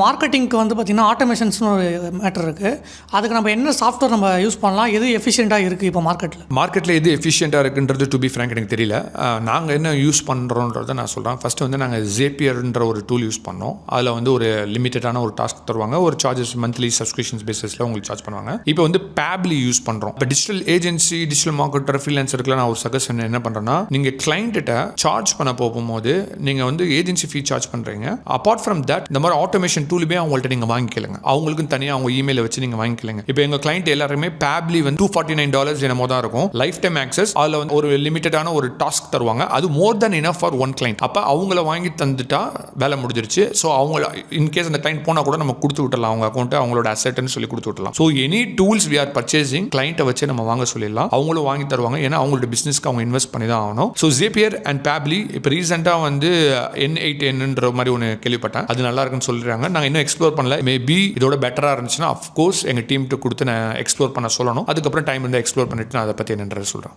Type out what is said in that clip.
மார்க்கெட்டிங்க்கு வந்து பார்த்திங்கன்னா ஆட்டோமேஷன்ஸ்னு ஒரு மேட்டர் இருக்குது. அதுக்கு நம்ம என்ன சாஃப்ட்வேர் நம்ம யூஸ் பண்ணலாம், எது எஃபிஷியண்ட்டாக இருக்குது இப்போ மார்க்கெட்டில் எது எஃபிஷியண்ட்டாக இருக்குன்றது டு பி ஃப்ராங்க் எனக்கு தெரியல. நாங்கள் என்ன யூஸ் பண்ணுறோன்றதை நான் சொல்கிறேன். ஃபஸ்ட்டு வந்து நாங்கள் Zapierன்ற ஒரு டூல் யூஸ் பண்ணோம். அதில் வந்து ஒரு லிமிட்டடான ஒரு டாஸ்க் தருவாங்க, ஒரு சார்ஜஸ் மந்த்லி சப்ஸ்கிரிப்ஷன்ஸ் பேசிஸில் உங்களுக்கு சார்ஜ் பண்ணுவாங்க. இப்போ வந்து Pabbly யூஸ் பண்ணுறோம். இப்போ டிஜிட்டல் ஏஜென்சி, டிஜிட்டல் மார்க்கெட்டர், ஃப்ரீலான்சருக்குலாம் நான் ஒரு சஜஷன் என்ன பண்ணுறேன்னா, நீங்கள் கிளைண்ட்டை சார்ஜ் பண்ண போகும்போது நீங்கள் வந்து ஏஜென்சி ஃபீ சார்ஜ் பண்ணுறீங்க. அப்பார்ட் ஃப்ரம் தட் இந்த மாதிரி ஆட்டோமேஷன் டூலுமே அவங்கள்ட்ட நீங்கள் வாங்கிக்கலங்க. அவங்களுக்கும் தனியாக அவங்க இமெயிலை வச்சு நீங்கள் வாங்கிக்கலங்க. இப்போ எங்கள் கிளைண்ட் எல்லாருமே Pabbly வந்து $249 என்னமோ தான் இருக்கும். Life time access. அதில் வந்து ஒரு லிமிட்டடான ஒரு டாஸ்க் தருவாங்க. அது மோர் தென் இனஃப் ஃபார் ஒன் கிளைண்ட். அப்போ அவங்கள வாங்கி தந்துட்டா வேலை முடிஞ்சிருச்சு. ஸோ அவங்க இன்கேஸ் அந்த கிளைண்ட் போனால் கூட நம்ம கொடுத்து விட்டலாம், அவங்க அக்கௌண்ட்டு அவங்களோட அசெட்னு சொல்லி கொடுத்து விட்டலாம். So any tools we are purchasing கிளைண்ட்டை வச்சு நம்ம வாங்க சொல்லிடலாம். அவங்களும் வாங்கி தருவாங்க. ஏன்னா அவங்களோட பிஸ்னஸ்க்கு அவங்க இன்வெஸ்ட் பண்ணி தான் ஆகணும். ஸோ Zapier அண்ட் Pabbly இப்போ ரீசெண்டாக வந்து N8Nன்ற மாதிரி ஒன்று கேள்விப்பட்டேன். அது நல்லா இருக்குன்னு சொல்லிடுறாங்க. நாங்கள் இன்னும் எக்ஸ்ப்ளோர் பண்ணல. மேபி இதோட பெட்டராக இருந்துச்சுன்னா அஃப்கோர்ஸ் எங்கள் டீம்கிட்ட கொடுத்து நான் எக்ஸ்ப்ளோர் பண்ண சொல்லணும். அதுக்கப்புறம் டைம் இருந்தால் எக்ஸ்ப்ளோர் பண்ணிட்டு நான் அதை பற்றி என்னன்றது சொல்கிறேன்.